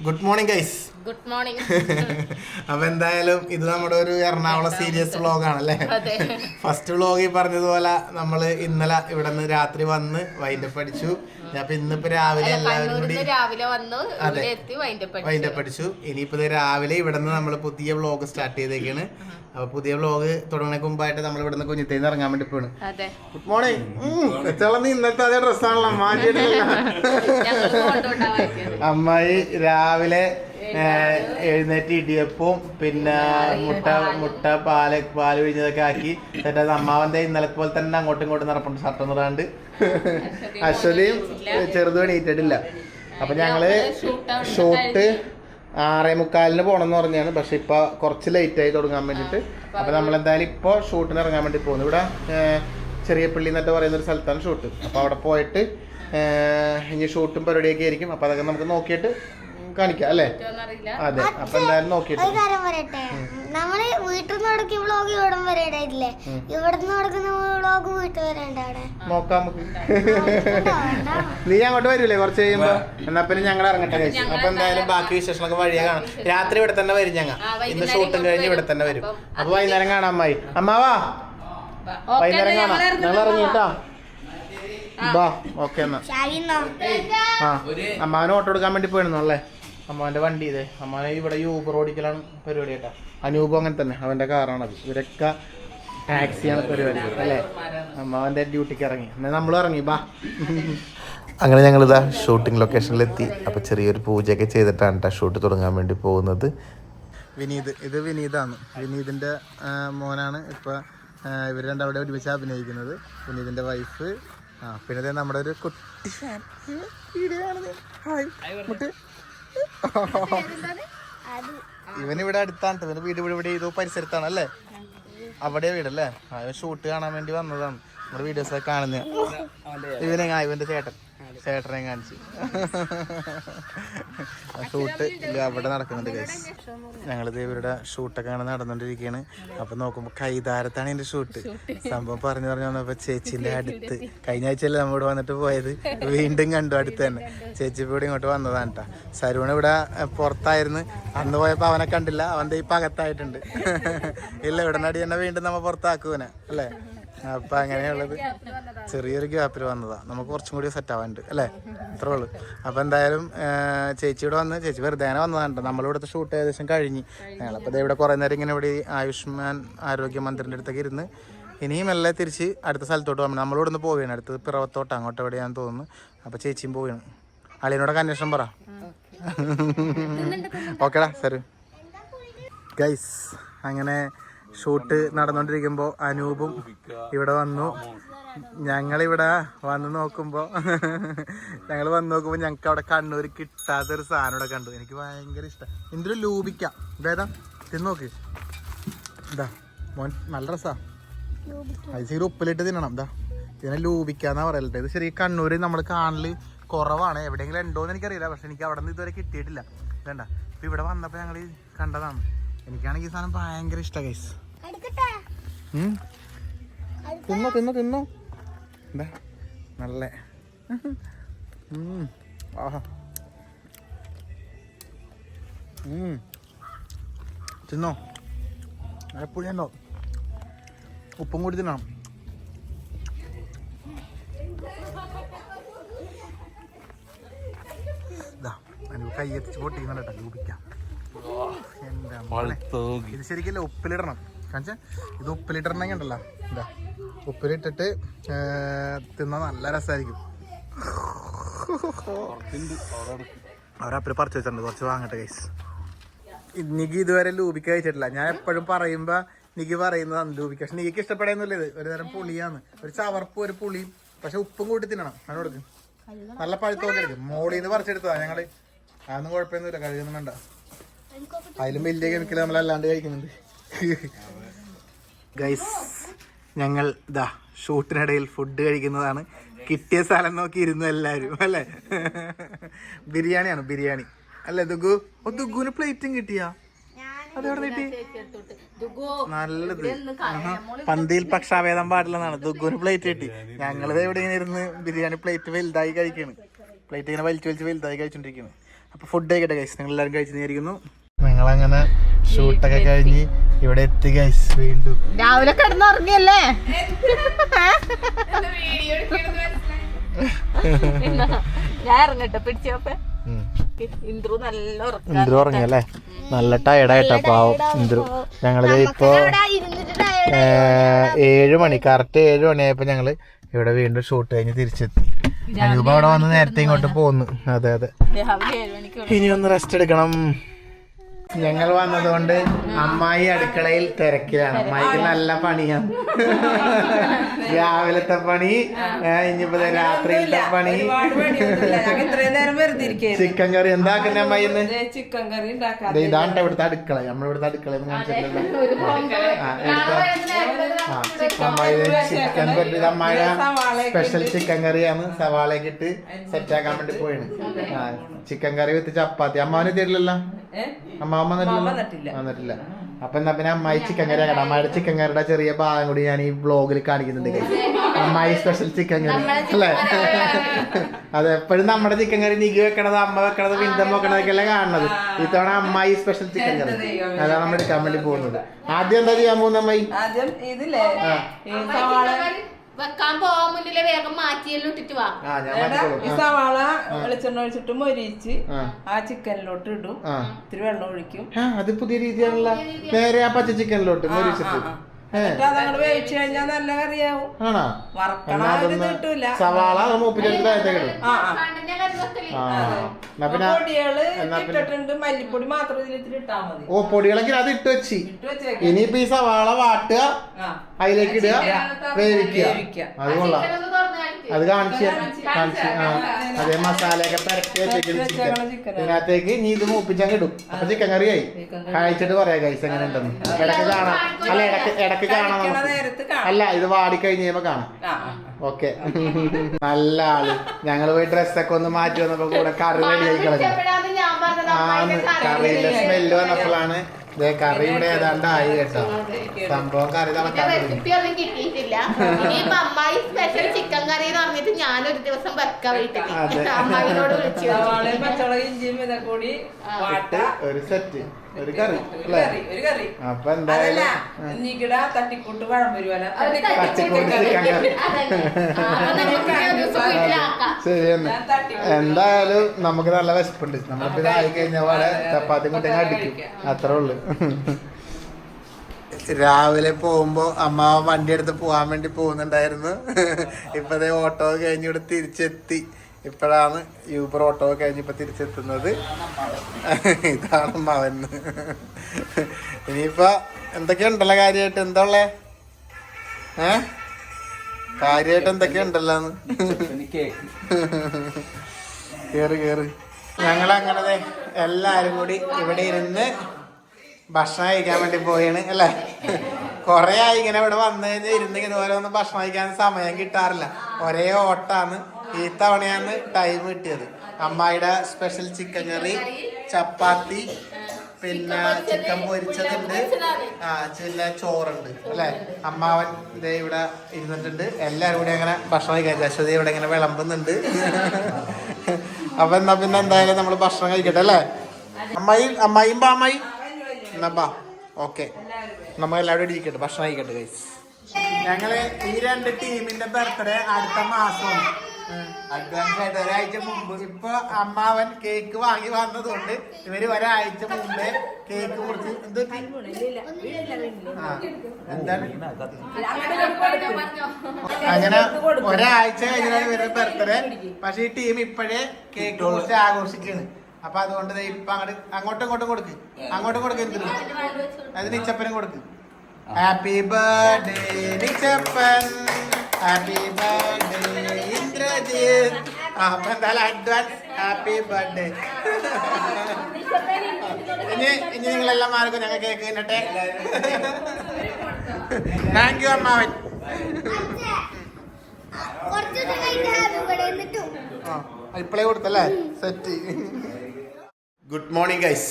Good morning guys. Good morning. അപ്പൊ എന്തായാലും ഇത് നമ്മുടെ ഒരു എറണാകുളം സീരിയസ് വ്ളോഗാണല്ലേ. ഫസ്റ്റ് വ്ളോഗിൽ പറഞ്ഞതുപോലെ നമ്മള് ഇന്നലെ ഇവിടെ നിന്ന് രാത്രി വന്ന് വൈൻഡപ്പ് അടിച്ചു. അപ്പൊ ഇന്നിപ്പോ രാവിലെ എല്ലാവരും കൂടി വൈൻഡപ്പ് അടിച്ചു. ഇനിയിപ്പോ രാവിലെ ഇവിടെ നിന്ന് നമ്മള് പുതിയ വ്ളോഗ് സ്റ്റാർട്ട് ചെയ്തേക്കാണ്. അപ്പൊ പുതിയ വ്ളോഗ് തുടങ്ങുന്നതിന് മുമ്പായിട്ട് നമ്മൾ ഇവിടെ നിന്ന് കുഞ്ഞിത്തേന്ന് ഇറങ്ങാൻ വേണ്ടി പോണ്. Good morning. ഇന്നത്തെ അതേ ഡ്രസ്സാണല്ലോ, മാറ്റിയിട്ടില്ല. അമ്മായി രാവിലെ എഴുന്നേറ്റ് ഇടിയപ്പവും പിന്നെ മുട്ട പാല് പിഴിഞ്ഞതൊക്കെ ആക്കി എന്നിട്ട് അമ്മാവന്റെ ഇന്നലെ പോലെ തന്നെ അങ്ങോട്ടും ഇങ്ങോട്ടും നടപ്പുണ്ട്. ഷർട്ട് നിറാണ്ട് അശ്വതിയും ചെറുത് എണീറ്റിട്ടില്ല. അപ്പൊ ഞങ്ങള് ഷൂട്ട് 6:45 പോണെന്ന് പറഞ്ഞാണ്. പക്ഷെ ഇപ്പൊ കുറച്ച് ലേറ്റ് ആയി തുടങ്ങാൻ വേണ്ടിട്ട്. അപ്പൊ നമ്മളെന്തായാലും ഇപ്പൊ ഷൂട്ടിന് ഇറങ്ങാൻ വേണ്ടി പോകുന്നു. ഇവിടെ ചെറിയ പള്ളി എന്നൊക്കെ പറയുന്ന ഒരു സ്ഥലത്താണ് ഷൂട്ട്. അപ്പൊ അവിടെ പോയിട്ട് ഇനി ഷൂട്ടും പരിപാടിയൊക്കെ ആയിരിക്കും. അപ്പൊ അതൊക്കെ നമുക്ക് നോക്കിയിട്ട് കാണിക്കാം അല്ലേ? അതെ. അപ്പൊ എന്തായാലും നോക്കിയിട്ട് നമ്മള് വീട്ടിൽ നിന്ന് നടക്കിയ വ്ളോഗ് ഇവിടെ വരേണ്ടില്ലേ, ഇവിടുന്ന് നടക്കുന്ന വ്ളോഗ് വീട്ടിൽ വരേണ്ടവിടെ നോക്കാം നമുക്ക്. നീ അങ്ങോട്ട് വരൂലേ കുറച്ച് കഴിയുമ്പോ? എന്നാ പിന്നെ ഞങ്ങൾ ഇറങ്ങട്ടെ കഴിച്ചു. അപ്പൊ എന്തായാലും ബാക്കി വിശേഷങ്ങളൊക്കെ വഴിയെ കാണാം. രാത്രി ഇവിടെ തന്നെ വരും. ഞങ്ങൾ ഇന്ന് ഷൂട്ടും കഴിഞ്ഞ് ഇവിടെ തന്നെ വരും. അപ്പൊ വൈകുന്നേരം കാണാം. അമ്മായി അമ്മാവാ വൈകുന്നേരം കാണാം. ഞങ്ങൾ ഇറങ്ങിട്ടാ. ബാ ഓക്കെ എന്നാ. അമ്മാവന് ഓട്ടോ എടുക്കാൻ വേണ്ടി പോയിരുന്നു അല്ലേ? അമ്മാവന്റെ വണ്ടി ഇതേ. അമ്മാവനെ ഇവിടെ യൂബർ ഓടിക്കലാണ് പരിപാടി കേട്ടാ. അനൂപ് അങ്ങനെ തന്നെ, അവന്റെ കാറാണത്. ഇവരൊക്കെ ടാക്സിയാണ് പരിപാടി അല്ലേ? അമ്മാവന്റെ ഡ്യൂട്ടിക്ക് ഇറങ്ങി. എന്നാൽ നമ്മളും ഇറങ്ങി. ബാ. അങ്ങനെ ഞങ്ങളിതാ ഷൂട്ടിംഗ് ലൊക്കേഷനിലെത്തി. അപ്പോൾ ചെറിയൊരു പൂജയൊക്കെ ചെയ്തിട്ടാണ് കേട്ടോ ഷൂട്ട് തുടങ്ങാൻ വേണ്ടി പോകുന്നത്. ഇത് വിനീതാണ്. വിനീതിന്റെ മോനാണ്. ഇപ്പൊ ഇവർ രണ്ടവിടെ ഒരുമിച്ച് അഭിനയിക്കുന്നത്. വിനീതിന്റെ വൈഫ്. പിന്നെ നമ്മുടെ ഒരു കുട്ടി ഫാൻ. ഇവനിവിടെ അടുത്താണ്. ഇവന് വീട് ഇവിടെ ഏതോ പരിസരത്താണ് അല്ലേ? അവിടെ വീടല്ലേ? ഇവൻ ഷൂട്ട് കാണാൻ വേണ്ടി വന്നതാണ്. നമ്മുടെ വീഡിയോസൊക്കെ കാണുന്ന ഇവന്റെ ചേട്ടനെ കാണിച്ചു. ഷൂട്ട് ഇല്ല അവിടെ നടക്കുന്നുണ്ട് ഗൈസ്. ഞങ്ങളിത് ഇവരുടെ ഷൂട്ടൊക്കെ നടന്നുകൊണ്ടിരിക്കുകയാണ്. അപ്പൊ നോക്കുമ്പോ കൈതാരത്താണ് ഇതിന്റെ ഷൂട്ട്. സംഭവം പറഞ്ഞു വന്നപ്പോ ചേച്ചിന്റെ അടുത്ത് കഴിഞ്ഞ ആഴ്ചയല്ലേ നമ്മളിവിടെ വന്നിട്ട് പോയത്. വീണ്ടും കണ്ടു അടുത്ത് തന്നെ. ചേച്ചി ഇവിടെ ഇങ്ങോട്ട് വന്നതാണ് കേട്ടോ. സരുവൺ ഇവിടെ പുറത്തായിരുന്നു. അന്ന് പോയപ്പോ അവനെ കണ്ടില്ല. അവന്റെ ഈ പകത്തായിട്ടുണ്ട്. ഇല്ല ഇവിടെ നടി തന്നെ വീണ്ടും നമ്മ പുറത്താക്കുവനെ അല്ലേ? അപ്പൊ അങ്ങനെയുള്ളത് ചെറിയൊരു ഗ്യാപ്പിൽ വന്നതാ. നമുക്ക് കുറച്ചും കൂടി സെറ്റ് ആവാനുണ്ട് അല്ലേ? അത്രേ ഉള്ളു. അപ്പൊ എന്തായാലും ചേച്ചിയോട് വന്ന് ചേച്ചി വെറുതെ വന്നതാണ്. നമ്മളിവിടുത്തെ ഷൂട്ട് ഏകദേശം കഴിഞ്ഞ് ഞങ്ങളപ്പോൾ ഇവിടെ കുറേ നേരം ഇങ്ങനെ ഇവിടെ ആയുഷ്മാൻ ആരോഗ്യ മന്ത്രിൻ്റെ അടുത്തൊക്കെ ഇരുന്ന് ഇനിയും എല്ലാം തിരിച്ച് അടുത്ത സ്ഥലത്തോട്ട് പോകണം. നമ്മളിവിടെ നിന്ന് പോവുകയാണ്. അടുത്തത് പിറവത്തോട്ട് അങ്ങോട്ട് എവിടെയാണെന്ന് തോന്നുന്നു. അപ്പൊ ചേച്ചിയും പോവുകയാണ്. അളിയനോടൊക്കെ അന്വേഷണം പറ. ഓക്കേടാ സരു. ഗൈസ് അങ്ങനെ ഷൂട്ട് നടന്നുകൊണ്ടിരിക്കുമ്പോൾ അനൂപും ഇവിടെ വന്നു. ഞങ്ങളിവിടെ വന്ന് നോക്കുമ്പോൾ ഞങ്ങൾക്ക് അവിടെ കണ്ണൂർ കിട്ടാത്തൊരു സാധനം ഇവിടെ കണ്ടു. എനിക്ക് ഭയങ്കര ഇഷ്ടം. എന്തൊരു ലൂപിക്ക ഇതേതാ തിന്നോക്ക്. ഇതാ മോൻ നല്ല രസാ. അത് ശരി ഉപ്പിലിട്ട് തിന്നണം. ഇതാ ഇതിനെ ലൂപിക്കാന്നാ പറയലട്ടെ. ഇത് ശരി കണ്ണൂര് നമ്മൾ കാണല് കുറവാണ്. എവിടെയെങ്കിലും ഉണ്ടോയെന്ന് എനിക്കറിയില്ല. പക്ഷെ എനിക്ക് അവിടെ നിന്ന് ഇതുവരെ കിട്ടിയിട്ടില്ല. വേണ്ട. ഇപ്പം ഇവിടെ വന്നപ്പോൾ ഞങ്ങൾ കണ്ടതാണ്. എനിക്കാണെങ്കിൽ ഈ സാധനം ഭയങ്കര ഇഷ്ടമാണ് ഗൈസ്. തിന്നോ എന്താ നല്ല ആഹാ തിന്നോ. പുളിയുണ്ടോ? ഉപ്പും കൂടി തിന്നണം. ഇതാ കൈ എത്തിച്ച് പൊട്ടിക്കുന്നുണ്ട്. ലൂപിക്കാം. ഇത് ശരിക്കല്ലേ ഉപ്പിലിടണം. കാണിച്ചാ ഇത് ഉപ്പിലിട്ടിട്ടുണ്ടെങ്കിൽ ഉണ്ടല്ലോ. എന്താ ഉപ്പിലിട്ടിട്ട് തിന്നാൻ നല്ല രസമായിരിക്കും. അവരപ്പുറം പറിച്ചു വെച്ചിട്ടുണ്ട്. കുറച്ച് വാങ്ങട്ടെ ഗൈസ്. നിക്ക് ഇതുവരെ ലൂബിക്ക കഴിച്ചിട്ടില്ല. ഞാൻ എപ്പോഴും പറയുമ്പോ നിക്ക് പറയുന്നതാണ് ലൂബിക്ക. പക്ഷെ നിക്ക് ഇഷ്ടപ്പെടാന്നില്ല. ഇത് ഒരു തരം പുളിയാണ്. ഒരു ചവർപ്പും ഒരു പുളിയും. പക്ഷെ ഉപ്പും കൂട്ടി തിന്നണം. അത് കൊടുക്കും. നല്ല പഴുത്തൊക്കെ എടുക്കും. മോളിന്ന് പറിച്ചെടുത്തതാ ഞങ്ങള്. അതൊന്നും കുഴപ്പമൊന്നുമില്ല. കഴിയൊന്നും വേണ്ട. അതിലും വലിയ കെമിക്കൽ നമ്മളല്ലാണ്ട് കഴിക്കുന്നുണ്ട് ഗൈസ്. ഞങ്ങൾ ഇതാ ഷൂട്ടിനിടയിൽ ഫുഡ് കഴിക്കുന്നതാണ്. കിട്ടിയ സ്ഥലം നോക്കി ഇരുന്നു എല്ലാവരും അല്ലേ? ബിരിയാണിയാണ് ബിരിയാണി അല്ലേ ദുഗു? ദുഗുവിന് പ്ലേറ്റും കിട്ടിയാ? അതെവിടെ കിട്ടി? നല്ലത്. പന്തിയിൽ പക്ഷാഭേദം പാടില്ലെന്നാണ്. ദുഗുവിന് പ്ലേറ്റ് കിട്ടി. ഞങ്ങളിത് എവിടെ ഇരുന്ന് ബിരിയാണി പ്ലേറ്റ് വലുതായി കഴിക്കാണ്. പ്ലേറ്റ് ഇങ്ങനെ വലിച്ചു വലുതായി കഴിച്ചോണ്ടിരിക്കുന്നു. അപ്പോൾ ഫുഡ് കഴിക്കട്ടെ ഗൈസ്. നിങ്ങൾ എല്ലാവരും കഴിച്ചിരിക്കുന്നു. ഞങ്ങളങ്ങനെ ഷൂട്ടൊക്കെ കഴിഞ്ഞ് ഇവിടെ എത്തി ഗൈസ്. വീണ്ടും രാവിലെ കിടന്നുറങ്ങിയല്ലേ? ഞാൻ ഇറങ്ങട്ടെ പിടിച്ചോപ്പേ. ഇന്ദ്രു നല്ല ഇന്ദ്രു ഉറങ്ങിയല്ലേ? നല്ല ടയർഡായിട്ടാ പാവം ഇന്ദ്രു. ഞങ്ങളിത് ഇപ്പോ 7 മണി, കറക്റ്റ് 7 മണിയായപ്പോ ഞങ്ങള് ഇവിടെ വീണ്ടും ഷൂട്ട് കഴിഞ്ഞ് തിരിച്ചെത്തി. അനൂപ അവിടെ വന്ന് നേരത്തെ ഇങ്ങോട്ട് പോന്നു. അതെ അതെ, ഇനി ഒന്ന് റെസ്റ്റ് എടുക്കണം. ഞങ്ങൾ വന്നതുകൊണ്ട് അമ്മായി അടുക്കളയിൽ തിരക്കിലാണ്. അമ്മായിക്ക് നല്ല പണിയാണ്. രാവിലത്തെ പണി, ഇനിയിപ്പോ രാത്രിയിലത്തെ പണി. ചിക്കൻ കറി എന്താക്കുന്ന അമ്മായി? ചിക്കൻ കറി ഇതാണ് ഇവിടുത്തെ അടുക്കള. നമ്മളിവിടുത്തെ അടുക്കള കാണിച്ചിട്ടില്ല. അമ്മായി ചിക്കൻ കറി, അമ്മായിയുടെ സ്പെഷ്യൽ ചിക്കൻ കറിയാണ്. സവാളയൊക്കെ ഇട്ട് സെറ്റാക്കാൻ വേണ്ടി പോയാണ്. ചിക്കൻ കറി വിത്ത് ചപ്പാത്തി. അമ്മാവന് തരില്ലല്ലോ? അമ്മാവൻ വന്നിട്ടില്ല. അപ്പൊ എന്നാ പിന്നെ അമ്മായി ചിക്കൻ കറി ആക്കണം. അമ്മായിയുടെ ചിക്കൻ കറിയുടെ ചെറിയ ഭാഗം കൂടി ഞാൻ ഈ വ്ളോഗിൽ കാണിക്കുന്നുണ്ട്. അമ്മായി സ്പെഷ്യൽ ചിക്കൻ കറി അല്ലേ? അതെ, എപ്പോഴും നമ്മുടെ ചിക്കൻ കറി നികി വെക്കണത്, അമ്മ വെക്കണത്, വിന്തം വെക്കണതൊക്കെ അല്ലേ കാണുന്നത്. ഇത്തവണ അമ്മായി സ്പെഷ്യൽ ചിക്കൻ കറി അതാണ് നമ്മൾ എടുക്കാൻ വേണ്ടി പോകുന്നത്. ആദ്യം എന്താ ചെയ്യാൻ പോകുന്ന അമ്മായി? ആദ്യം ഇതില്ലേ വെക്കാൻ പോവാൻ മുന്നില് വേഗം മാറ്റിയെല്ലാം ഇട്ടിട്ട് വാ. ഈ സവാള വെളിച്ചെണ്ണ ഒഴിച്ചിട്ട് മൊരിച്ച് ആ ചിക്കനിലോട്ട് ഇടും. ഇത്തിരി വെള്ളം ഒഴിക്കും. അത് പുതിയ രീതിയാണല്ലോ. നേരെ ആ പച്ച ചിക്കനിലോട്ട് മൊരിച്ചിട്ട് അതങ്ങോട്ട് വേവിച്ചു കഴിഞ്ഞാൽ നല്ല കറിയാവും. കിട്ടൂല. സവാള മൂപ്പിച്ചിട്ട് പൊടികള് ഇട്ടിട്ടുണ്ട്. മല്ലിപ്പൊടി മാത്രം ഇതിൽ ഇട്ടാ മതി. ഓ, പൊടികളൊക്കെ അത് ഇട്ട് വെച്ച് ഇനിയിപ്പോ ഈ സവാള വാട്ടുക, അതിലേക്ക് ഇടുക, വേവിക്കുക. അത് കൊള്ളാം. അത് കാണിച്ച് അതേ മസാലയൊക്കെ പരത്തി വെച്ചിരിക്കുന്ന ചിക്കൻ ഇതിനകത്തേക്ക് ഇനി ഇത് മൂപ്പിച്ചങ്ങ് ഇടും. അപ്പൊ ചിക്കൻ കറിയായി. കഴിച്ചിട്ട് പറയാം ഗൈസ് എങ്ങനെ ഉണ്ടെന്ന്. ഇടക്ക് കാണാം. അല്ല, ഇടക്ക് കാണാം. അല്ല, ഇത് വാടിക്കഴിഞ്ഞ് കഴിയുമ്പോ കാണാം. ഓക്കെ. നല്ല ആള്. ഞങ്ങള് പോയി ഡ്രസ്സൊക്കെ ഒന്ന് മാറ്റി വന്നപ്പോ കൂടെ കറി റെഡി ആയി കളഞ്ഞു. കറിയിലെ സ്മെല്ല് വന്നപ്പോഴാണ് കറി ഇവിടെ ഏതാണ്ട് ആയി കേട്ടോ. സംഭവം കറി തിളക്കാൻ കിട്ടിയിട്ടില്ല. ഇനിയിപ്പോ അമ്മായി സ്പെഷ്യൽ ചിക്കൻ കറി എന്ന് പറഞ്ഞിട്ട് ഞാനൊരു ദിവസം വെക്കാൻ വീട്ടിൽ അമ്മായിനോട് വിളിച്ചു. പച്ചമുളക് ഇഞ്ചിയും ഇതൊക്കെ കൂടി ഒരു സെറ്റ്, ഒരു കറി അല്ലേ? അപ്പൊ എന്തായാലും തട്ടിക്കൂട്ട് പഴം വരുവല്ല. ശരിയെന്ന്. എന്തായാലും നമുക്ക് നല്ല വിശപ്പുണ്ട്. നമ്മളിപ്പോ ഇതായി കഴിഞ്ഞ പോലെ ചപ്പാത്തി കുട്ടിങ്ങ അടിക്കും. അത്രേ ഉള്ളു. രാവിലെ പോകുമ്പോ അമ്മ വണ്ടി എടുത്ത് പോവാൻ വേണ്ടി പോകുന്നുണ്ടായിരുന്നു. ഇപ്പതേ ഓട്ടോ കഴിഞ്ഞ് ഇവിടെ തിരിച്ചെത്തി. ഇപ്പോഴാണ് യൂബർ ഓട്ടോ കഴിഞ്ഞ് ഇപ്പൊ തിരിച്ചെത്തുന്നത്. ഇതാണ് മവന്. ഇനിയിപ്പോ എന്തൊക്കെയുണ്ടല്ലോ കാര്യമായിട്ട്? എന്താ ഉള്ളേ? കാര്യമായിട്ട് എന്തൊക്കെയുണ്ടല്ലോന്ന്. കേറ്. ഞങ്ങളങ്ങനെ എല്ലാരും കൂടി ഇവിടെ ഇരുന്ന് ഭക്ഷണം കഴിക്കാൻ വേണ്ടി പോയാണ് അല്ലേ? കൊറേ ആയി ഇങ്ങനെ ഇവിടെ വന്നു കഴിഞ്ഞാൽ ഇരുന്ന് ഇതുപോലെ ഒന്നും ഭക്ഷണം കഴിക്കാൻ സമയം കിട്ടാറില്ല. ഒരേ ഓട്ടാണ്. ഈ തവണയാണ് ടൈം കിട്ടിയത്. അമ്മായിയുടെ സ്പെഷ്യൽ ചിക്കൻ കറി, ചപ്പാത്തി, പിന്നെ ചിക്കൻ പൊരിച്ചതുണ്ട്, പിന്നെ ചോറുണ്ട് അല്ലേ? അമ്മാവൻ ഇതേ ഇവിടെ ഇരുന്നിട്ടുണ്ട്. എല്ലാവരും കൂടി അങ്ങനെ ഭക്ഷണം കഴിക്കാൻ. ജശ്വതി ഇവിടെ ഇങ്ങനെ വിളമ്പുന്നുണ്ട്. അപ്പൊ എന്നാ പിന്നെ എന്തായാലും നമ്മൾ ഭക്ഷണം കഴിക്കട്ടെ അല്ലേ? അമ്മായിയും ബാമായി എന്നാ ബാ. ഓക്കെ, നമ്മൾ എല്ലാവരും ഇരിക്കട്ടെ, ഭക്ഷണം കഴിക്കട്ടെ ഗൈസ്. ഞങ്ങള് ഈ 2 ടീമിന്റെ ബർത്ത്ഡേ അടുത്ത മാസം അഡ്വാൻസ് ആയിട്ട് ഒരാഴ്ച മുമ്പ്. ഇപ്പൊ അമ്മാവൻ കേക്ക് വാങ്ങി വന്നതുകൊണ്ട് ഇവര് ഒരാഴ്ച മുമ്പേ കേക്ക് മുറിച്ച് എന്താണ് അങ്ങനെ ഒരാഴ്ച കഴിഞ്ഞാൽ ഇവരുടെ ബർത്ത്ഡേ. പക്ഷെ ഈ ടീം ഇപ്പോഴേ കേക്ക് മുറിച്ച് ആഘോഷിക്കാണ്. അപ്പൊ അതുകൊണ്ട് ഇപ്പൊ അങ്ങോട്ടും ഇങ്ങോട്ടും കൊടുക്ക്. എന്തിനും അത് നിച്ചപ്പനും കൊടുക്ക്. Happy birthday Nichappan, happy birthday Indrajith. അപ്പൊ എന്തായാലും അഡ്വാൻസ് ഹാപ്പി ബർത്ത്ഡേ. ഇനി നിങ്ങളെല്ലാം മാർക്കും ഞങ്ങൾ കേക്ക് തിന്നട്ടെ. താങ്ക് യു അമ്മാവൻ. ഇപ്പളേ കൊടുത്തല്ലേ? സെറ്റ്. Good morning guys.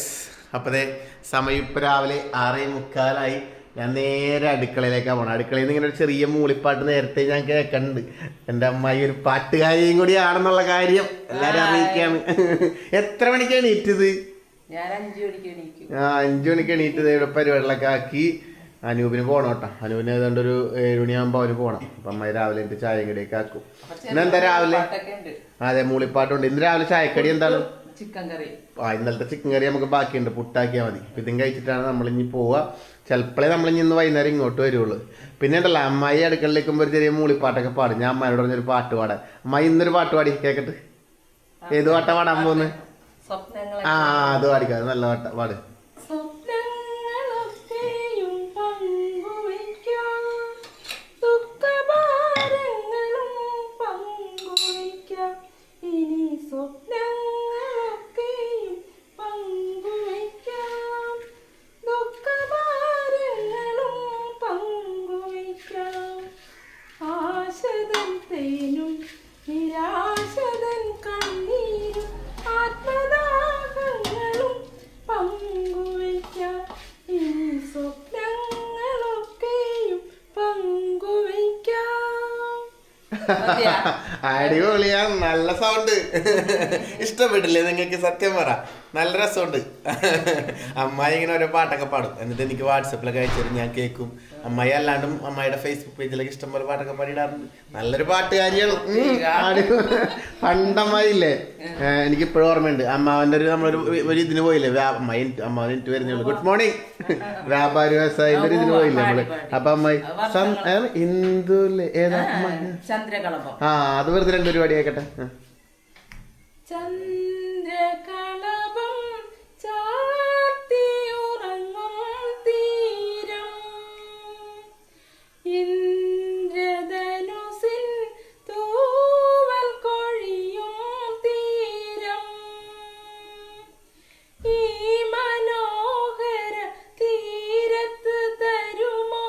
അപ്പതേ സമയം ഇപ്പൊ രാവിലെ 6:45. ഞാൻ നേരെ അടുക്കളയിലേക്കാണ് പോകണം. അടുക്കളയിൽ നിന്ന് ഇങ്ങനെ ഒരു ചെറിയ മൂളിപ്പാട്ട് നേരത്തെ ഞാൻ കേൾക്കുന്നുണ്ട്. എൻ്റെ അമ്മായി ഒരു പാട്ടുകാരിയും കൂടിയാണെന്നുള്ള കാര്യം എല്ലാവരും അറിയിക്കാണ്. എത്ര മണിക്ക് എണീറ്റത്? ഞാൻ 5 മണിക്ക് എണീക്കും. 5 മണിക്ക് എണീറ്റത്. ഇവിടെ പരിപാടികളൊക്കെ ആക്കി അനൂപിന് പോകണം കേട്ടോ. അനൂപിന് ഏതാണ്ട് ഒരു 7 മണിയാകുമ്പോൾ അവന് പോകണം. അപ്പം അമ്മായി രാവിലെ എനിക്ക് ചായയും കടിയൊക്കെ ആക്കും. ഇന്നെന്താ രാവിലെ? അതെ, മൂളിപ്പാട്ടുണ്ട്. ഇന്ന് രാവിലെ ചായക്കടി എന്താണ്? ചിക്കൻ കറി. ഇന്നലത്തെ ചിക്കൻ കറി നമുക്ക് ബാക്കിയുണ്ട്, പുട്ടാക്കിയാൽ മതി. ഇതും കഴിച്ചിട്ടാണ് നമ്മളിഞ്ഞി പോവുക. ചിലപ്പോഴേ നമ്മളിഞ്ഞി ഇന്ന് വൈകുന്നേരം ഇങ്ങോട്ട് വരുള്ളൂ. പിന്നെ ഉണ്ടല്ലോ അമ്മായി അടുക്കളയിലേക്കുമ്പോൾ ഒരു ചെറിയ മൂളിപ്പാട്ടൊക്കെ പാടും. ഞാൻ അമ്മാനോട് പറഞ്ഞൊരു പാട്ട് പാടാൻ. അമ്മായി ഇന്നൊരു പാട്ട് പാടി കേക്കട്ടെ. ഏത് പാട്ടാ പാടാൻ പോകുന്നത്? അത് പാടിക്കാം, നല്ല പാട്ടാ പാട്. അടിപൊളിയാ, നല്ല സൗണ്ട്. ഇഷ്ടപ്പെട്ടില്ലേ നിങ്ങൾക്ക്? സത്യം പറ, നല്ല രസമുണ്ട്. അമ്മായി ഇങ്ങനെ ഓരോ പാട്ടൊക്കെ പാടും. എന്നിട്ട് എനിക്ക് വാട്സപ്പിലൊക്കെ അയച്ചു ഞാൻ കേൾക്കും. അമ്മായി അല്ലാണ്ടും അമ്മായിയുടെ ഫേസ്ബുക്ക് പേജിലൊക്കെ ഇഷ്ടംപോലെ പാട്ടൊക്കെ പാടിയിടാറുണ്ട്. നല്ലൊരു പാട്ടുകാരിയാണ്. പണ്ടമ്മായില്ലേ, എനിക്കിപ്പോഴും ഓർമ്മയുണ്ട്. അമ്മാവൻ്റെ നമ്മളൊരു ഇതിന് പോയില്ലേ, അമ്മാവൻ എനിക്ക് വരുന്നുള്ളൂ. ഗുഡ് മോർണിംഗ്, വ്യാപാര വ്യവസായത്തിന്റെ ഒരു ഇതിന് പോയില്ലേ നമ്മള്. അപ്പൊ അമ്മായി ഇന്ദുല്ലേ ഏതാ ചന്ദ്രകളഭം. അത് വെറുതെ 2 പരിപാടി ആയിക്കട്ടെ. ചന്ദ്രകളഭം ചാർത്തിയുറങ്ങും തീരം, ഇന്ദ്രധനുസിൻ തൂവൽ കൊഴിയും തീരം, ഈ മനോഹര തീരത്ത് തരുമോ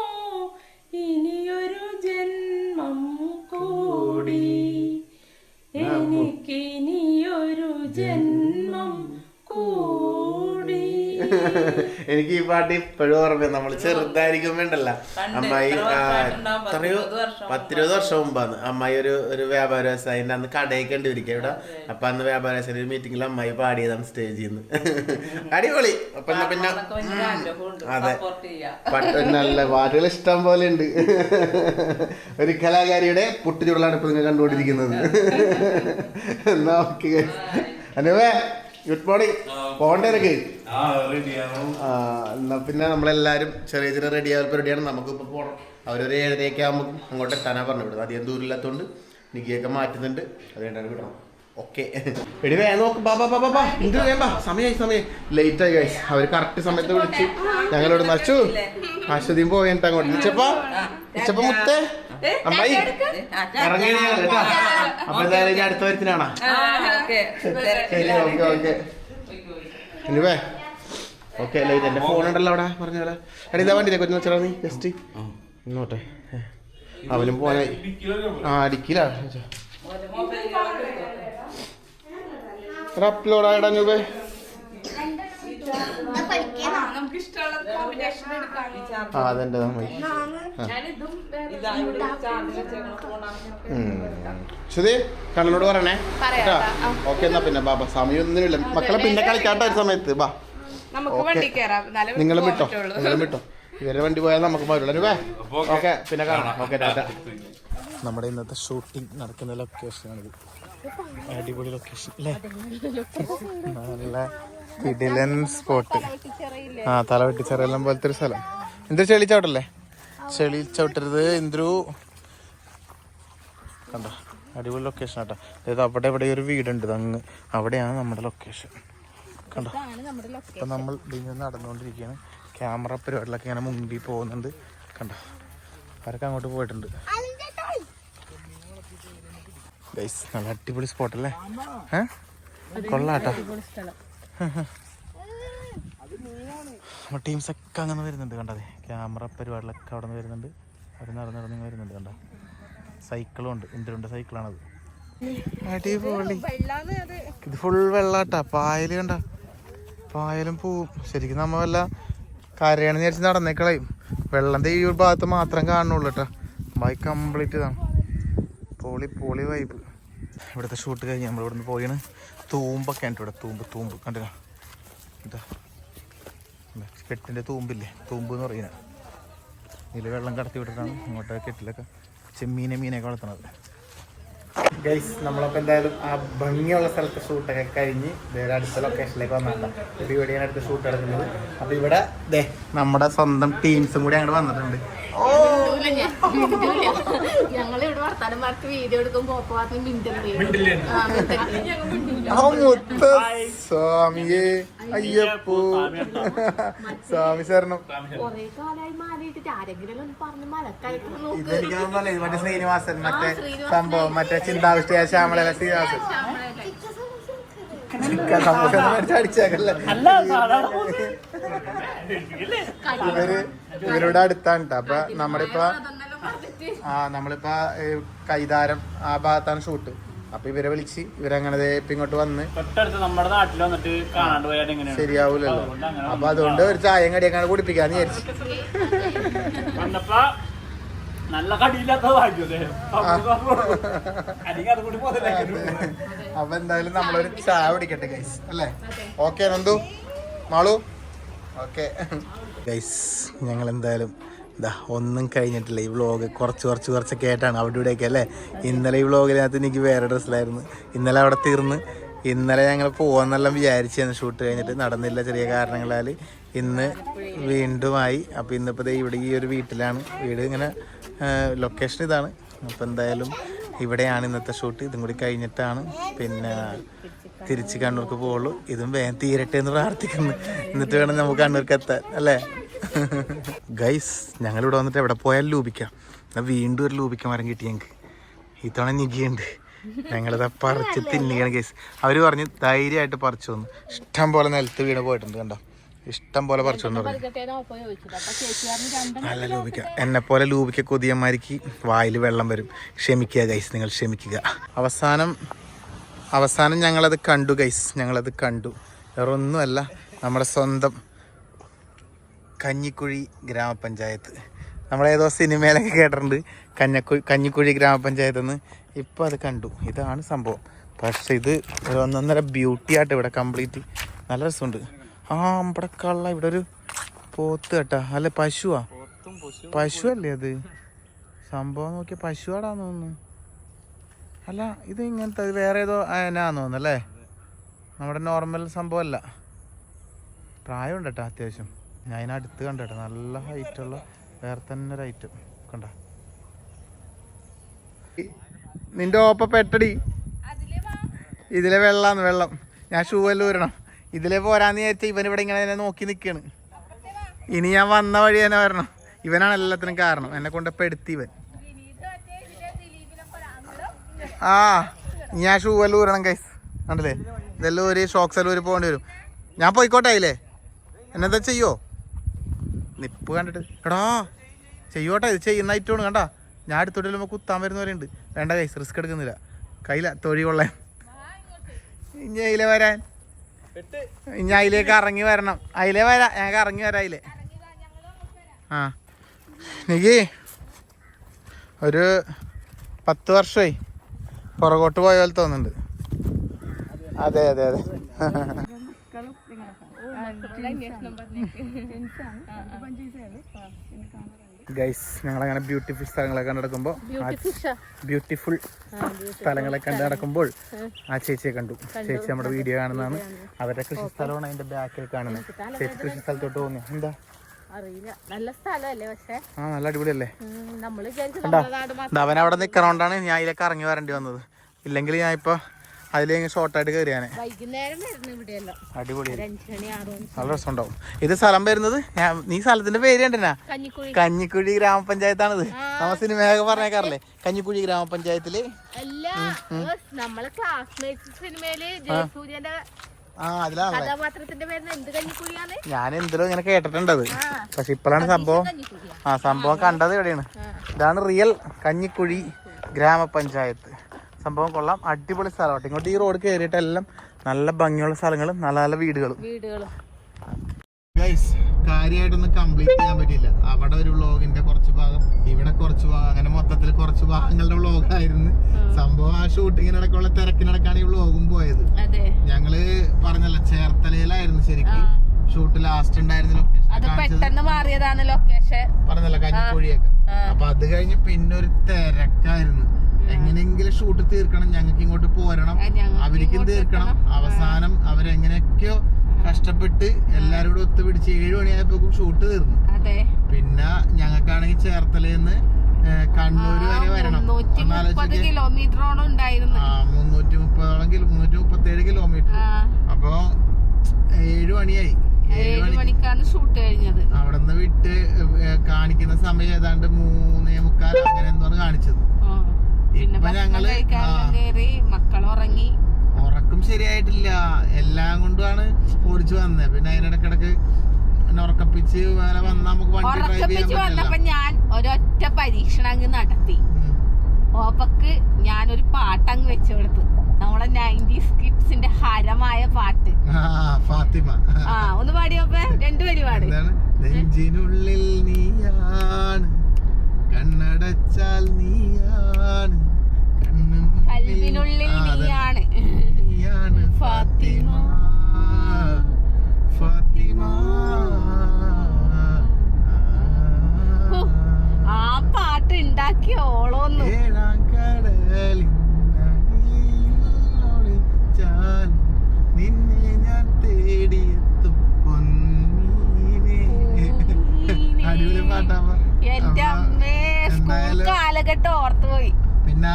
ഇനിയൊരു ജന്മം കൂടി, എനിക്കിനിയൊരു ജന്മം കൂടി. എനിക്ക് ഈ പാട്ട് ഇപ്പോഴും ഓർമ്മ. നമ്മള് ചെറുതായിരിക്കുമ്പോണ്ടല്ല അമ്മായി 10-20 വർഷം മുമ്പാണ് അമ്മായി ഒരു വ്യാപാര വ്യവസായിന്റെ അന്ന് കടയൊക്കെ കണ്ടുപിടിക്കുക ഇവിടെ. അപ്പൊ അന്ന് വ്യാപാര വ്യവസായ മീറ്റിംഗിൽ അമ്മായി പാടിയതാണ് സ്റ്റേജിൽ നിന്ന്. അടിപൊളി. അപ്പൊ പിന്നെ അതെ, നല്ല പാട്ടുകൾ ഇഷ്ടം പോലെ ഉണ്ട്. ഒരു കലാകാരിയുടെ പുട്ടുചുടലാണ് ഇപ്പൊ നിങ്ങൾ കണ്ടുകൊണ്ടിരിക്കുന്നത്. എന്നാ ഓക്കെ അനുവേ, ഗുഡ് മോർണിംഗ്. പോകണ്ടേക്ക് എന്നാ പിന്നെ നമ്മളെല്ലാരും ചെറിയ ചെറിയ റെഡിയാണ്. നമുക്കിപ്പോൾ പോകണം. അവരൊരു 7:30 ആകുമ്പോൾ അങ്ങോട്ട് എത്താനാ പറഞ്ഞു വിടുന്നത്. അധികം ദൂരമില്ലാത്തതുകൊണ്ട് നിക്കിയൊക്കെ മാറ്റുന്നുണ്ട്. അതുകൊണ്ടാണ് വിടണം. ഓക്കെ എടി വേഗം നോക്ക്. ബാബാ ഇത് വേണ്ട, സമയമായി ലേറ്റ് ആയി. ഗൈസ് അവർ കറക്റ്റ് സമയത്ത് വിളിച്ച് ഞങ്ങളോട് നച്ചു അശ്വതിയും പോയിട്ട് അങ്ങോട്ട് ഇച്ചപ്പ മുത്തേ അമ്മായി ഇറങ്ങിയാണ് കേട്ടോ. അപ്പൊ എന്തായാലും ഞാൻ അടുത്ത വരത്തിനാണോ? ശരി, ഓക്കെ ഇനിവേ ഓക്കെ. ലൈറ്റ് എന്റെ ഫോൺ ഉണ്ടല്ലോ അവിടെ പറഞ്ഞോളെ. എടാ ഇതാ വണ്ടിയിലെ കൊച്ചു വെച്ചാ നീ ജസ്റ്റ് ഇന്നോട്ടെ. അവനും പോനെ അടിക്കില്ല. അപ്ലോഡ് ആയിടാ ഞൂബേ. അതെന്റെ ശരി, കണ്ണനോട് പറയണേ കേട്ടോ. ഓക്കെ എന്നാ പിന്നെ ബാബാ, സമയമൊന്നുമില്ല മക്കളെ, പിന്നെ കളിക്കാട്ട ഒരു സമയത്ത് ബാ. നിങ്ങളും വിട്ടോ ഇവരെ വണ്ടി പോയാൽ നമുക്ക് പോരുള്ളൂ. ഓക്കെ പിന്നെ കാണാം. ഓക്കെ ടാറ്റാ. നമ്മുടെ ഇന്നത്തെ ഷൂട്ടിംഗ് നടക്കുന്ന ലൊക്കേഷനാണിത്. അടിപൊളി ലൊക്കേഷൻ അല്ലേ, നല്ല കിടിലൻ സ്പോട്ട്. തലവെട്ടിച്ചെറിയെല്ലാം പോലത്തെ ഒരു സ്ഥലം. എന്തൊരു ചെളി ചവിട്ടല്ലേ, ചെളി ചവിട്ടരുത് എന്തൊരു കണ്ടോ. അടിപൊളി ലൊക്കേഷൻ ആട്ടോ. അതായത് അവിടെ ഇവിടെ ഒരു വീടുണ്ട്, അങ്ങ് അവിടെയാണ് നമ്മുടെ ലൊക്കേഷൻ കണ്ടോ. അപ്പം നമ്മൾ ഇതിൽ നടന്നുകൊണ്ടിരിക്കുകയാണ്. ക്യാമറ പരിപാടികളൊക്കെ ഇങ്ങനെ മുൻപിൽ പോകുന്നുണ്ട് കണ്ടോ. അവരൊക്കെ അങ്ങോട്ട് പോയിട്ടുണ്ട്. ഗൈസ് നല്ല അടിപൊളി സ്പോട്ടല്ലേ, കൊള്ളാട്ടോ. നമ്മുടെ ടീംസൊക്കെ അങ്ങനെ വരുന്നുണ്ട് കണ്ടതേ. ക്യാമറ പരിപാടികളൊക്കെ അവിടെ നിന്ന് വരുന്നുണ്ട്. അവർ നടന്നിറങ്ങി വരുന്നുണ്ട് കണ്ടോ. സൈക്കിളും ഉണ്ട്, ഇന്ത്യയുടെ സൈക്കിളാണത്. അടിപൊളി. ഇത് ഫുൾ വെള്ളാട്ടാ. പായൽ കണ്ട, പായലും പോവും. ശരിക്കും നമ്മ വല്ല കരയാണെന്ന് വിചാരിച്ച് നടന്നേക്കളയും. വെള്ളം ഈ ഒരു ഭാഗത്ത് മാത്രം കാണുള്ളൂ കേട്ടോ. ബാക്കി കംപ്ലീറ്റ് ഇതാണ്. പൊളി വൈബ്. ഇവിടുത്തെ ഷൂട്ട് കഴിഞ്ഞ് നമ്മൾ ഇവിടുന്ന് പോയാണ്. തൂമ്പൊക്കെ ഉണ്ട് ഇവിടെ. തൂമ്പ് കണ്ടില്ല, ഇതാ കെട്ടിൻ്റെ തൂമ്പില്ലേ, തൂമ്പ് എന്ന് പറയുന്നത്. ഇതിൽ വെള്ളം കടത്തി വിട്ടിട്ടാണ് ഇങ്ങോട്ട് കെട്ടിലൊക്കെ മീനൊക്കെ വളർത്തുന്നത്. ഗൈസ്, നമ്മളപ്പോൾ എന്തായാലും ആ ഭംഗിയുള്ള സ്ഥലത്ത് ഷൂട്ടൊക്കെ കഴിഞ്ഞ് വേറെ അടുത്ത ലൊക്കേഷനിലേക്ക് വന്നിട്ടാണ്. ഇവിടെയാണ് അടുത്ത ഷൂട്ട് എടുക്കുന്നത്. അപ്പോൾ ഇവിടെ നമ്മുടെ സ്വന്തം ടീംസും കൂടി അങ്ങോട്ട് വന്നിട്ടുണ്ട്. ഞങ്ങളിവിടെ വർത്താനം പറഞ്ഞ് വീഡിയോ എടുക്കുമ്പോ സ്വാമിയേ അയ്യപ്പോ സ്വാമി ശരണം. കൊറേ കാലായി മാറിയിട്ടിട്ട് ആരെങ്കിലും ഒന്ന് പറഞ്ഞ് മലക്കായിട്ട് ഇതെനിക്ക് മറ്റേ ശ്രീനിവാസൻ, മറ്റേ സംഭവം, മറ്റേ ചിന്താവിഷ്ടയായ ശ്യാമള ശ്രീനിവാസൻ അടിച്ചേക്കല്ലേ. ഇവരുടെ അടുത്താണ് കേട്ടോ. അപ്പൊ നമ്മളിപ്പോ കൈതാരം ആ ഭാഗത്താണ് ഷൂട്ട്. അപ്പൊ ഇവരെ വിളിച്ച് ഇവരങ്ങനെ ഇങ്ങോട്ട് വന്ന് നമ്മുടെ നാട്ടിൽ വന്നിട്ട് കാണാണ്ട് പോയാൽ ശരിയാവൂലല്ലോ. അപ്പൊ അതുകൊണ്ട് ഒരു ചായയും കടിയൊക്കെ കുടിപ്പിക്കാന്ന് വിചാരിച്ചു. നല്ല കടിയില്ലാത്ത അപ്പൊ എന്തായാലും നമ്മളൊരു ചായ കുടിക്കട്ടെ ഗൈസ്, അല്ലേ? Okay Nandu, Malu, okay guys. ഞങ്ങൾ എന്തായാലും ഒന്നും കഴിഞ്ഞിട്ടില്ല. ഈ വ്ളോഗ് കുറച്ചൊക്കെ ആയിട്ടാണ് അവിടെ ഇവിടെയൊക്കെ, അല്ലേ? ഇന്നലെ ഈ വ്ളോഗിനകത്ത് എനിക്ക് വേറെ ഡ്രസ്സിലായിരുന്നു. ഇന്നലെ അവിടെ തീർന്ന്. ഇന്നലെ ഞങ്ങൾ പോകാമെന്നെല്ലാം വിചാരിച്ചായിരുന്നു. ഷൂട്ട് കഴിഞ്ഞിട്ട് നടന്നില്ല ചെറിയ കാരണങ്ങളാൽ. ഇന്ന് വീണ്ടുമായി. അപ്പോൾ ഇന്നിപ്പോൾ ഇവിടെ ഈ ഒരു വീട്ടിലാണ്. വീട് ഇങ്ങനെ ലൊക്കേഷൻ ഇതാണ്. അപ്പോൾ എന്തായാലും ഇവിടെയാണ് ഇന്നത്തെ ഷൂട്ട്. ഇതും കൂടി കഴിഞ്ഞിട്ടാണ് പിന്നെ തിരിച്ച് കണ്ണൂർക്ക് പോവുള്ളൂ. ഇതും വേഗം തീരട്ടെ എന്ന് പ്രാർത്ഥിക്കുന്നു. എന്നിട്ട് വേണം നമുക്ക് കണ്ണൂർക്ക് എത്താൻ, അല്ലേ? ഗൈസ്, ഞങ്ങളിവിടെ വന്നിട്ട് എവിടെ പോയാലും ലൂപിക്കാം. എന്നാൽ വീണ്ടും ഒരു ലൂപിക്ക മരം കിട്ടി ഞങ്ങൾക്ക്. ഇത്തവണ നികിയുണ്ട്. ഞങ്ങളിത് പറിച്ച് തിന്നുകയാണ് ഗൈസ്. അവർ പറഞ്ഞ് ധൈര്യമായിട്ട് പറിച്ചു വന്നു. ഇഷ്ടം പോലെ നിലത്ത് വീണ് പോയിട്ടുണ്ട്. കണ്ടോ, ഇഷ്ടം പോലെ പറിച്ചു വന്നു. നല്ല ലൂപിക്ക. എന്നെപ്പോലെ ലൂപിക്ക കൊതിയന്മാർക്ക് വായിൽ വെള്ളം വരും. ക്ഷമിക്കുക ഗൈസ്, നിങ്ങൾ ക്ഷമിക്കുക. അവസാനം ഞങ്ങളത് കണ്ടു ഗൈസ്. ഞങ്ങളത് കണ്ടു. വേറെ ഒന്നുമല്ല, നമ്മുടെ സ്വന്തം കഞ്ഞിക്കുഴി ഗ്രാമപഞ്ചായത്ത്. നമ്മളേതോ സിനിമയിലൊക്കെ കേട്ടിട്ടുണ്ട് കഞ്ഞിക്കുഴി ഗ്രാമപഞ്ചായത്ത് എന്ന്. ഇപ്പോൾ അത് കണ്ടു. ഇതാണ് സംഭവം. പക്ഷെ ഇത് ഒന്നൊന്നര ബ്യൂട്ടി ആയിട്ട് ഇവിടെ കംപ്ലീറ്റ്. നല്ല രസമുണ്ട്. ഇവിടെ കള്ള ഇവിടെ ഒരു പോത്ത് കേട്ടാ. അല്ല, പശു അല്ലേ അത്? സംഭവം നോക്കിയ പശുവാടാന്ന് തോന്നുന്നു. അല്ല, ഇത് ഇങ്ങനത്തെ വേറെ ഏതോ എന്നാന്ന് തോന്നുന്നു, അല്ലേ? നമ്മുടെ നോർമൽ സംഭവമല്ല. പ്രായമുണ്ട് കേട്ടോ അത്യാവശ്യം. ഞാൻ അതിനടുത്ത് കണ്ടേട്ടോ. നല്ല ഹൈറ്റുള്ള വേറെ തന്നെ ഒരു ഐറ്റം കണ്ട. നിന്റെ ഓപ്പ പെട്ടടി. ഇതിലെ വെള്ളം. ഞാൻ ഷൂ എല്ലാം ഊരണം. ഇതിലെ പോരാന്ന് വിചാരിച്ചാൽ ഇവനിവിടെ ഇങ്ങനെ നോക്കി നിൽക്കുകയാണ്. ഇനി ഞാൻ വന്ന വഴി തന്നെ വരണം. ഇവനാണ് എല്ലാത്തിനും കാരണം. എന്നെ കൊണ്ട് പെടുത്തി ഇവൻ. ഞാൻ ഷൂ എല്ലാം ഊരണം ഗൈസ്. കണ്ടല്ലേ, ഇതെല്ലാം ഒരു ഷോക്സ് എല്ലാം ഒരു പോകേണ്ടി വരും. ഞാൻ പോയിക്കോട്ടെ അതിലേ. എന്നെന്താ ചെയ്യോ? നിപ്പ് കണ്ടിട്ട് എടാ ചെയ്യോട്ടെ. ഇത് ചെയ്യുന്ന ഐറ്റമാണ്. കണ്ടാ, ഞാൻ അടുത്തോട്ട് കുത്താൻ വരുന്നവരുണ്ട്. വേണ്ട ഗൈസ്, റിസ്ക് എടുക്കുന്നില്ല. കയ്യില തൊഴി കൊള്ളാൻ. ഇനി അതിലെ വരാൻ, ഇനി അതിലേക്ക് ഇറങ്ങി വരണം. അതിലേ വരാം, ഞങ്ങൾക്ക് ഇറങ്ങി വരാം അതിലേ. എനിക്ക് ഒരു 10 വർഷമായി പുറകോട്ട് പോയ പോലെ തോന്നുന്നുണ്ട്. അതെ. ഗൈസ്, ഞങ്ങളങ്ങനെ ബ്യൂട്ടിഫുൾ സ്ഥലങ്ങളൊക്കെ നടക്കുമ്പോൾ നടക്കുമ്പോൾ ആ ചേച്ചിയെ കണ്ടു. ചേച്ചി നമ്മുടെ വീഡിയോ കാണുന്നതാണ്. അവരുടെ കൃഷി സ്ഥലമാണ് അതിന്റെ ബാക്കിൽ കാണുന്നത്. ചേച്ചി കൃഷി സ്ഥലത്തോട്ട് പോകുന്നു. എന്താ അറിയില്ല, നല്ല സ്ഥലമല്ലേ? പക്ഷേ നല്ല അടിപൊളിയല്ലേ? നമ്മള് അവൻ അവിടെ നിൽക്കണോണ്ടാണ് ഞാൻ അതിലേക്ക് ഇറങ്ങി വരേണ്ടി വന്നത്. ഇല്ലെങ്കിൽ ഞാൻ ഇപ്പൊ അതിലേക്ക് ഷോർട്ടായിട്ട് കയറിയാനെ. അടിപൊളി, നല്ല രസമുണ്ടാവും. ഇത് സ്ഥലം വരുന്നത്, നീ സ്ഥലത്തിന്റെ പേര് കണ്ടിനാ? കഞ്ഞിക്കുഴി ഗ്രാമപഞ്ചായത്താണിത്. നമ്മ സിനിമയൊക്കെ പറഞ്ഞേക്കാറില്ലേ കഞ്ഞിക്കുഴി ഗ്രാമപഞ്ചായത്തില്. നമ്മളെ ക്ലാസ്മേറ്റ്സ് സിനിമയില് ഞാൻ എന്തിലും ഇങ്ങനെ കേട്ടിട്ടുണ്ടത്. പക്ഷെ ഇപ്പോഴാണ് സംഭവം കണ്ടത്. ഇവിടെയാണ്. ഇതാണ് റിയൽ കഞ്ഞിക്കുഴി ഗ്രാമപഞ്ചായത്ത്. സംഭവം കൊള്ളാം. അടിപൊളി സ്ഥലമായിട്ട്. ഇങ്ങോട്ട് ഈ റോഡ് കയറിയിട്ടെല്ലാം നല്ല ഭംഗിയുള്ള സ്ഥലങ്ങളും നല്ല നല്ല വീടുകളും. ഗൈസ്, കാര്യമായിട്ടൊന്നും കംപ്ലീറ്റ് ചെയ്യാൻ പറ്റില്ല. അവിടെ ഒരു വ്ളോഗിന്റെ കുറച്ച് ഭാഗം, ഇവിടെ കുറച്ച് ഭാഗം, അങ്ങനെ മൊത്തത്തിൽ കുറച്ച് ഭാഗങ്ങളുടെ വ്ളോഗായിരുന്നു സംഭവം. ആ ഷൂട്ടിങ്ങിനിടയ്ക്കുള്ള തിരക്കിനിടക്കാണ് ഈ വ്ളോഗും പോയത്. ഞങ്ങള് പറഞ്ഞല്ലോ ചേർത്തലയിലായിരുന്നു ശരിക്കും ഷൂട്ട് ലാസ്റ്റ് ഉണ്ടായിരുന്ന ലൊക്കേഷൻ പറഞ്ഞല്ലോ കഞ്ഞിക്കോഴിയൊക്കെ. അപ്പൊ അത് കഴിഞ്ഞ് പിന്നെ ഒരു തിരക്കായിരുന്നു. എങ്ങനെയെങ്കിലും ഷൂട്ട് തീർക്കണം, ഞങ്ങൾക്ക് ഇങ്ങോട്ട് പോരണം, അവർക്കും തീർക്കണം. അവസാനം അവരെങ്ങനെയൊക്കെയോ കഷ്ടപ്പെട്ട് എല്ലാരും കൂടെ ഒത്തുപിടിച്ച് 7 മണിയായപ്പോഴും ഷൂട്ട് തീർന്നു. പിന്നെ ഞങ്ങൾക്കാണെങ്കിൽ ചേർത്തലയിന്ന് കണ്ണൂര് വരെ വരണം. 337 കിലോമീറ്റർ. അപ്പൊ 7 മണിയായി. 7 മണിക്കാണ് ഷൂട്ട് കഴിഞ്ഞത്. അവിടെ നിന്ന് വിട്ട് കാണിക്കുന്ന സമയം ഏതാണ്ട് 3:45 അങ്ങനെ എന്തോന്ന് കാണിച്ചത്. ഇപ്പൊ ഞങ്ങള് ഉറക്കം ശരിയായിട്ടില്ല, എല്ലാം കൊണ്ടുമാണ് ഓടിച്ചു വന്നത്. പിന്നെ അതിനിടക്കിടക്ക് ഉറക്കപ്പിച്ച് വേറെ വന്നാ നമുക്ക് വണ്ടി ഡ്രൈവ് ചെയ്യാൻ പറ്റില്ല. ഞാൻ ഒരൊറ്റ പരീക്ഷണം നടത്തി. ഓപ്പക്ക് ഞാനൊരു പാട്ടങ്ങ് വെച്ചു കൊടുത്തു, നമ്മളെ 90s കിഡ്സിന്റെ ഹരമായ പാട്ട്. ഫാത്തിമ ഒന്ന് പാടിയോപ്പ, 2 വരി പാട്. നെഞ്ചിനുള്ളിൽ നീയാണ്, കണ്ണടച്ചാൽ നീയാണ്, കൽവിനുള്ളിൽ നീയാണ്, ഫാത്തിമ ഫാത്തിമ. ആ പാട്ട് ഉണ്ടാക്കിയ ഓളോന്നു. 7-ാം കടലിൽ നിന്നെ ഞാൻ തേടിയെത്തും പൊന്നീനെ. അടിപൊളി പാട്ടാ. എന്റെ അമ്മേ, സ്കൂൾ കാലഘട്ടം ഓർത്തുപോയി. പിന്നെ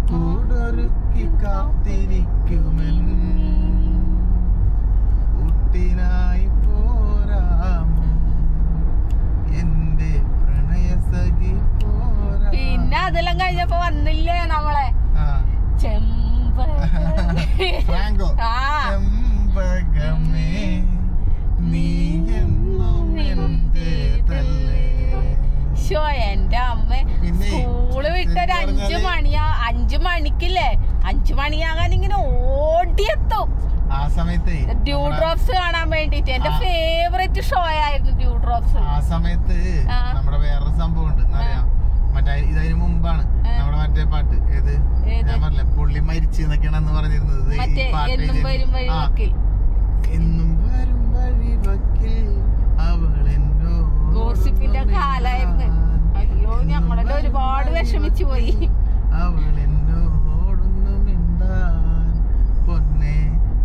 കൂടൊരുക്കി കാത്തിരിക്കുമെൻ കുട്ടിനായി പോരാമോ എന്റെ പ്രണയസഖി പോരാ. പിന്നെ അതെല്ലാം കഴിഞ്ഞപ്പോ വന്നില്ലേ നമ്മളെ ചെമ്പകമേ നീ എന്നും എന്റേതല്ലേ. എന്റെ അമ്മ സ്കൂള് വിട്ടൊരു 5 മണിക്കില്ലേ, 5 മണിയാകാൻ ഇങ്ങനെ ഓടിയെത്തും ആ സമയത്ത് ഡ്യൂ ഡ്രോപ്സ് കാണാൻ വേണ്ടിട്ട്. എന്റെ ഫേവറേറ്റ് ഷോ ആയിരുന്നു ഡ്യൂ ഡ്രോപ്സ്. ആ സമയത്ത് നമ്മുടെ വേറൊരു സംഭവം ഉണ്ട് അറിയാം, മറ്റേ ഇതിന് മുമ്പാണ് നമ്മുടെ മറ്റേ പാട്ട് ഏത് ഞാൻ പറഞ്ഞില്ല, പുള്ളി മരിച്ചു എന്നൊക്കെയാണ് അന്ന് പറഞ്ഞിരുന്നത്. എന്നും വരും വഴി വക്കിൽ, എന്നും വരും വഴി വക്കിൽ അവളെന്നോ ഗോസിപ്പിന്റെ കാലായിരുന്നു. അയ്യോ, ഞങ്ങളെല്ലാം ഒരുപാട് വിഷമിച്ചു പോയി. അവളെന്നോടൊന്നും മിണ്ടാൻ പൊന്നെ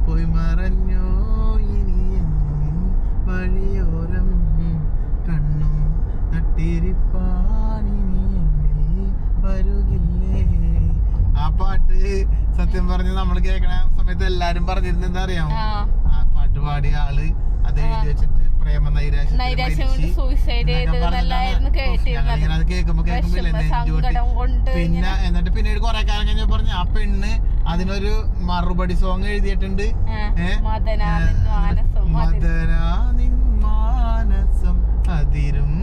പോയി മറഞ്ഞോ ഇനിയെന്നും വഴിയോരം കണ്ണും നട്ടിരിപ്പാൻ ഇനി എന്നിൽ വരുകില്ലേ. ആ പാട്ട് സത്യം പറഞ്ഞ് നമ്മൾ കേൾക്കണ സമയത്ത് എല്ലാരും പറഞ്ഞിരുന്നത് എന്താ അറിയാമോ, ആ പാട്ട് പാടിയ ആള് അത് എഴുതി വെച്ചിട്ട് പ്രേമ നൈരാശ്യം സൂയിസൈഡ് ചെയ്തതെല്ലായിരുന്നു കേട്ടിരുന്നത്. അത് കേൾക്കുമ്പോ പിന്നെ എന്നിട്ട് പിന്നീട് കുറെ കാലം കഴിഞ്ഞ പറഞ്ഞു ആ പെണ്ണ് അതിനൊരു മറുപടി സോങ് എഴുതിയിട്ടുണ്ട്. മദനാനിൻ മാനസം അതിരും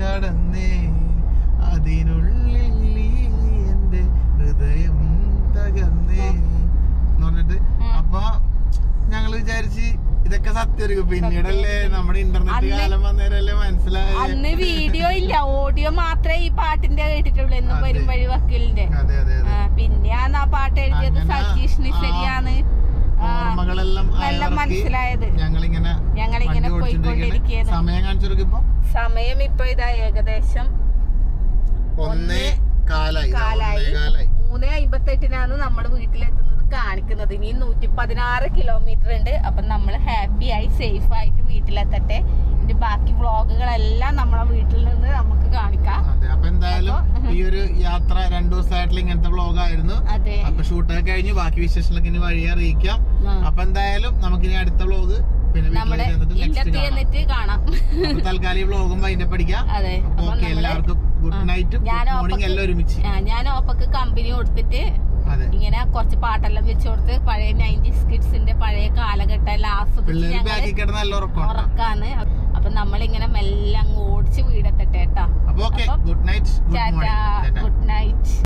കടന്നേ അതിനുള്ളിൽ എന്റെ ഹൃദയം തകർന്നേ എന്ന് പറഞ്ഞിട്ട്. അപ്പൊ ഞങ്ങള് വിചാരിച്ച് ഇതൊക്കെ സത്യം. പിന്നീടല്ലേ നമ്മുടെ ഇന്റർനെറ്റ് കാലം വന്നേരല്ലേ മനസ്സിലായത്. അന്ന് വീഡിയോ ഇല്ല, ഓഡിയോ മാത്രമേ ഈ പാട്ടിന്റെ കേട്ടിട്ടുള്ളൂ, എന്നും വരും വഴി വക്കീലിന്റെ. പിന്നെയാണ് ആ പാട്ട് എഴുതിയത് സജീഷ് നിസരിയാണ്. ഓർമ്മകളെല്ലാം മനസ്സിലായത്. ഞങ്ങളിങ്ങനെ പോയിക്കൊണ്ടിരിക്കുകയാണ്. സമയം കാണിച്ചു. സമയം ഇപ്പൊ ഇതാ ഏകദേശം 1:15. 3:58 നമ്മുടെ വീട്ടിലെത്തുന്നത് കാണിക്കുന്നത്. ഇനി 116 കിലോമീറ്റർ ഉണ്ട്. അപ്പൊ നമ്മൾ ഹാപ്പി ആയി സേഫ് ആയിട്ട് വീട്ടിലെത്തട്ടെ. ഇതിന്റെ ബാക്കി വ്ളോഗുകളെല്ലാം നമ്മളെ വീട്ടിൽ നിന്ന് നമുക്ക് കാണിക്കാം. അപ്പൊ എന്തായാലും ഈ ഒരു യാത്ര 2 ദിവസമായിട്ടുള്ള ഇങ്ങനത്തെ വ്ളോഗ് ആയിരുന്നു. അപ്പൊ ഷൂട്ടൊക്കെ കഴിഞ്ഞു, ബാക്കി വിശേഷങ്ങളൊക്കെ ഇനി വഴി അറിയിക്കാം. അപ്പൊ എന്തായാലും നമുക്കിനി അടുത്ത വ്ളോഗ് പിന്നെ എന്നിട്ട് കാണാം. തൽക്കാലം ഈ വ്ളോഗും വൈൻഡപ്പ് പഠിക്കാം. ഓക്കെ, എല്ലാവർക്കും ഗുഡ് നൈറ്റ്, ഗുഡ് മോർണിംഗ് എല്ലാം ഒരുമിച്ച്. ഞാൻ ഓപ്പക്ക് കമ്പനി കൊടുത്തിട്ട് ഇങ്ങനെ കുറച്ച് പാട്ടെല്ലാം വെച്ച് കൊടുത്ത് പഴയ 90s കിഡ്സിന്റെ പഴയ കാലഘട്ടം എല്ലാം ഉറക്കാണ്. അപ്പൊ നമ്മളിങ്ങനെ മെല്ലെ അങ്ങ് ഓടിച്ച് വീടെത്തട്ടെ കേട്ടോ. Good night. Good night.